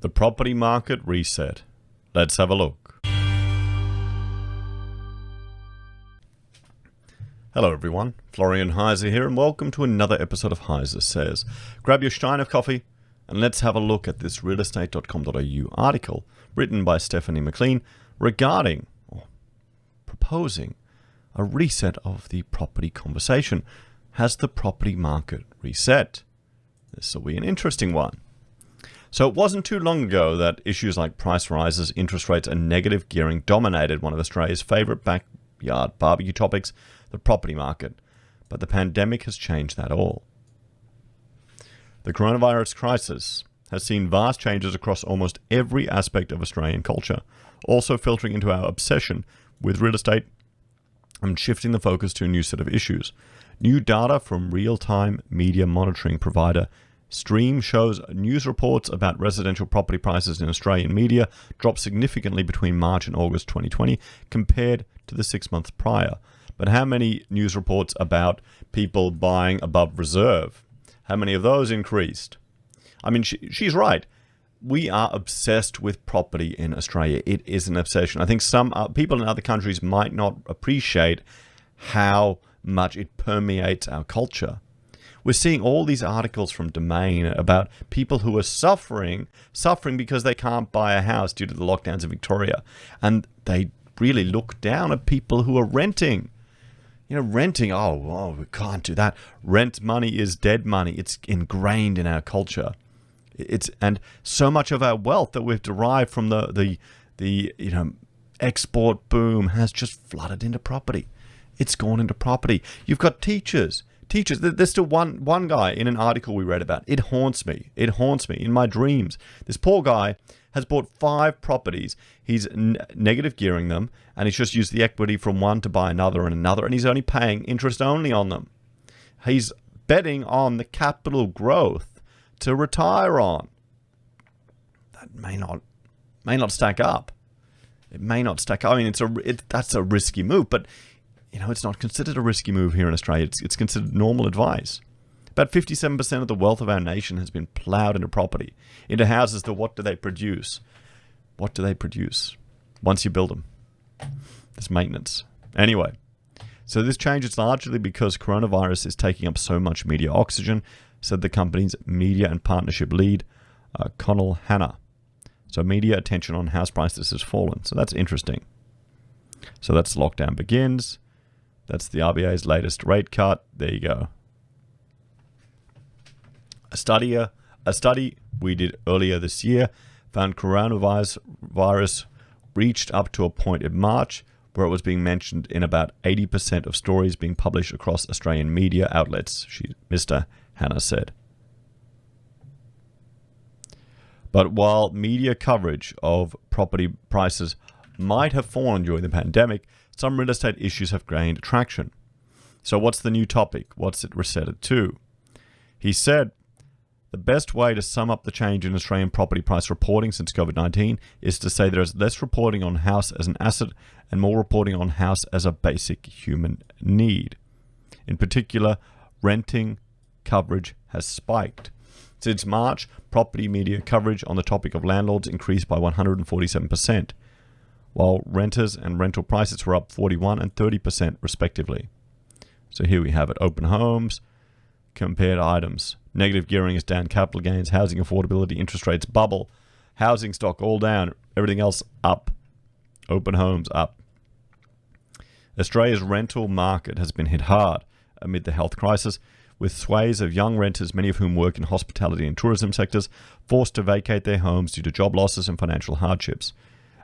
The property market reset. Let's have a look. Hello everyone, Florian.heise here, and welcome to another episode of HeiseSays. Grab your stein of coffee and let's have a look at this realestate.com.au article written by Stephanie McLean regarding, or proposing, a reset of the property conversation. Has the property market reset? This will be an interesting one. So it wasn't too long ago that issues like price rises, interest rates, and negative gearing dominated one of Australia's favourite backyard barbecue topics, the property market. But the pandemic has changed that all. The coronavirus crisis has seen vast changes across almost every aspect of Australian culture, also filtering into our obsession with real estate and shifting the focus to a new set of issues. New data from real-time media monitoring provider Stream shows news reports about residential property prices in Australian media dropped significantly between March and August 2020 compared to the 6 months prior. But how many news reports about people buying above reserve? How many of those increased? I mean, she's right. We are obsessed with property in Australia. It is an obsession. I think some people in other countries might not appreciate how much it permeates our culture. We're seeing all these articles from Domain about people who are suffering because they can't buy a house due to the lockdowns in Victoria. And they really look down at people who are renting. You know, renting, oh, we can't do that. Rent money is dead money. It's ingrained in our culture. And so much of our wealth that we've derived from the export boom has just flooded into property. It's gone into property. You've got teachers. There's still one guy in an article we read about. It haunts me in my dreams. This poor guy has bought 5 properties. He's negative gearing them, and he's just used the equity from one to buy another, and he's only paying interest only on them. He's betting on the capital growth to retire on. That may not stack up. It may not stack up. I mean, that's a risky move, but it's not considered a risky move here in Australia. It's considered normal advice. About 57% of the wealth of our nation has been ploughed into property, into houses. What do they produce? What do they produce once you build them? There's maintenance. Anyway, so this change is largely because coronavirus is taking up so much media oxygen, said the company's media and partnership lead, Connell Hanna. So media attention on house prices has fallen. So that's interesting. So that's lockdown begins. That's the RBA's latest rate cut. There you go. A study we did earlier this year found coronavirus reached up to a point in March where it was being mentioned in about 80% of stories being published across Australian media outlets, Mr. Hanna said. But while media coverage of property prices might have fallen during the pandemic, some real estate issues have gained traction. So what's the new topic? What's it resetted to? He said, the best way to sum up the change in Australian property price reporting since COVID-19 is to say there is less reporting on house as an asset and more reporting on house as a basic human need. In particular, renting coverage has spiked. Since March, property media coverage on the topic of landlords increased by 147%. While renters and rental prices were up 41% and 30% respectively. So here we have it. Open homes, compared items. Negative gearing is down, capital gains, housing affordability, interest rates bubble, housing stock all down, everything else up. Open homes up. Australia's rental market has been hit hard amid the health crisis, with swathes of young renters, many of whom work in hospitality and tourism sectors, forced to vacate their homes due to job losses and financial hardships.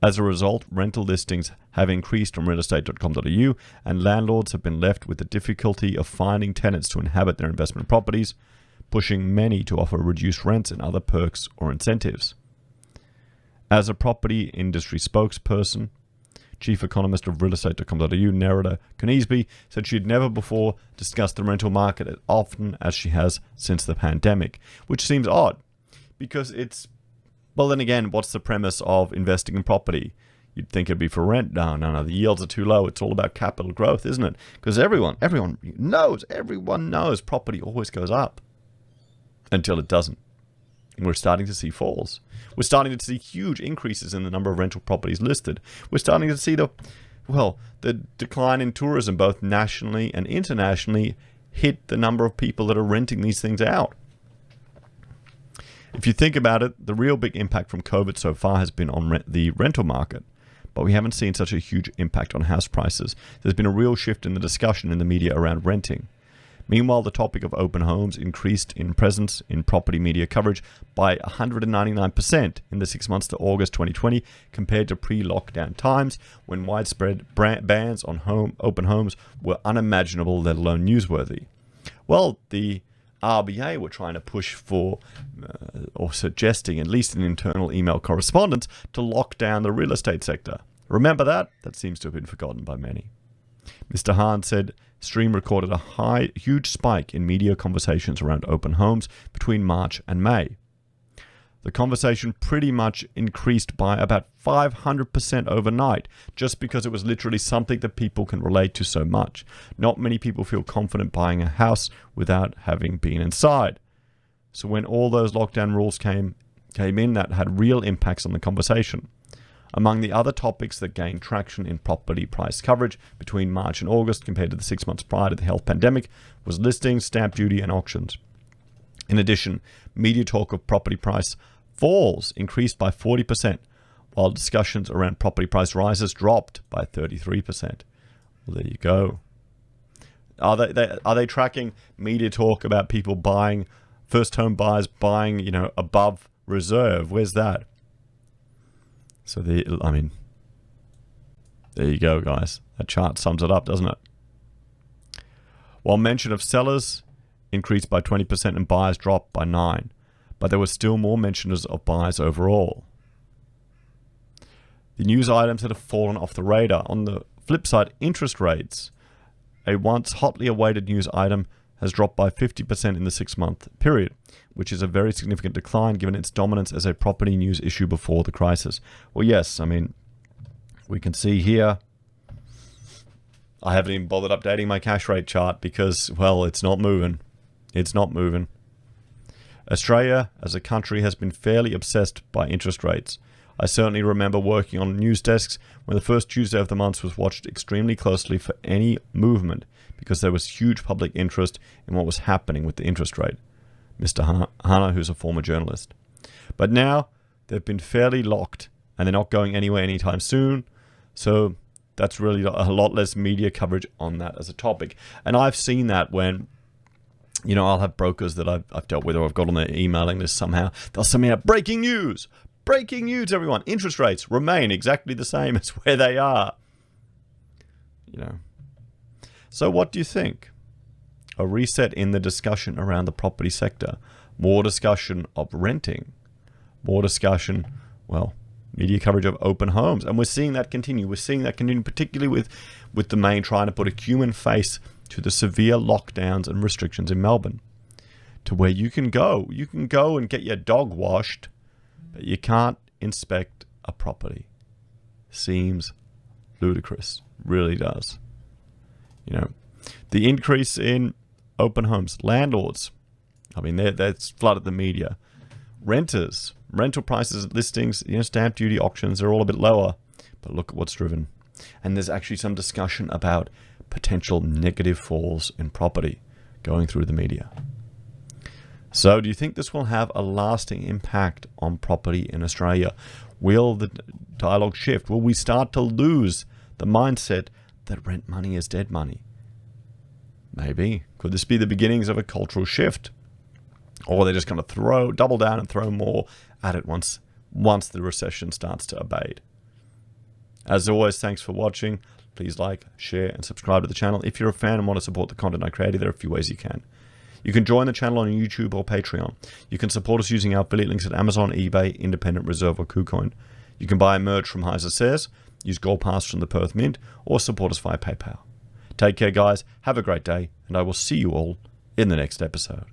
As a result, rental listings have increased on realestate.com.au, and landlords have been left with the difficulty of finding tenants to inhabit their investment properties, pushing many to offer reduced rents and other perks or incentives. As a property industry spokesperson, chief economist of realestate.com.au, Nerida Conisby, said she had never before discussed the rental market as often as she has since the pandemic, which seems odd because it's well, then again, what's the premise of investing in property? You'd think it'd be for rent. No, the yields are too low. It's all about capital growth, isn't it? Because everyone knows property always goes up until it doesn't. we're starting to see falls. We're starting to see huge increases in the number of rental properties listed. We're starting to see the decline in tourism, both nationally and internationally, hit the number of people that are renting these things out. If you think about it, the real big impact from COVID so far has been on the rental market, but we haven't seen such a huge impact on house prices. There's been a real shift in the discussion in the media around renting. Meanwhile, the topic of open homes increased in presence in property media coverage by 199% in the 6 months to August 2020 compared to pre-lockdown times when widespread bans on open homes were unimaginable, let alone newsworthy. Well, the RBA were trying to push for, or suggesting, at least in internal email correspondence, to lock down the real estate sector. Remember that? That seems to have been forgotten by many. Mr. Hahn said Stream recorded a huge spike in media conversations around open homes between March and May. The conversation pretty much increased by about 500% overnight, just because it was literally something that people can relate to so much. Not many people feel confident buying a house without having been inside. So when all those lockdown rules came in, that had real impacts on the conversation. Among the other topics that gained traction in property price coverage between March and August compared to the 6 months prior to the health pandemic was listings, stamp duty, and auctions. In addition, media talk of property price falls increased by 40%, while discussions around property price rises dropped by 33%. Well, there you go. Are they tracking media talk about people buying, first home buyers buying, above reserve? Where's that? So there you go, guys. That chart sums it up, doesn't it? While mention of sellers increased by 20% and buyers dropped by 9%, but there was still more mentions of buyers overall. The news items that have fallen off the radar. On the flip side, interest rates, a once hotly awaited news item, has dropped by 50% in the 6-month period, which is a very significant decline given its dominance as a property news issue before the crisis. Well, yes, we can see here, I haven't even bothered updating my cash rate chart because, well, it's not moving. It's not moving. Australia, as a country, has been fairly obsessed by interest rates. I certainly remember working on news desks when the first Tuesday of the month was watched extremely closely for any movement because there was huge public interest in what was happening with the interest rate. Mr. Hanna, who's a former journalist. But now they've been fairly locked and they're not going anywhere anytime soon. So that's really a lot less media coverage on that as a topic. And I've seen that when, I'll have brokers that I've dealt with or I've got on their emailing list somehow. They'll send me out breaking news. Breaking news, everyone. Interest rates remain exactly the same as where they are. So what do you think? A reset in the discussion around the property sector. More discussion of renting. More discussion, media coverage of open homes. And we're seeing that continue. We're seeing that continue, particularly with the Main trying to put a human face to the severe lockdowns and restrictions in Melbourne. To where you can go. You can go and get your dog washed, but you can't inspect a property. Seems ludicrous. Really does. The increase in open homes. Landlords. That's flooded the media. Renters. Rental prices, listings, stamp duty, auctions, they're all a bit lower. But look at what's driven. And there's actually some discussion about potential negative falls in property going through the media. So do you think this will have a lasting impact on property in Australia? Will the dialogue shift? Will we start to lose the mindset that rent money is dead money? Maybe. Could this be the beginnings of a cultural shift? Or they're just going to double down and throw more at it once the recession starts to abate. As always, thanks for watching. Please like, share, and subscribe to the channel. If you're a fan and want to support the content I created, there are a few ways you can. You can join the channel on YouTube or Patreon. You can support us using our affiliate links at Amazon, eBay, Independent Reserve, or Kucoin. You can buy merch from HeiseSays, use Gold Pass from the Perth Mint, or support us via PayPal. Take care, guys. Have a great day, and I will see you all in the next episode.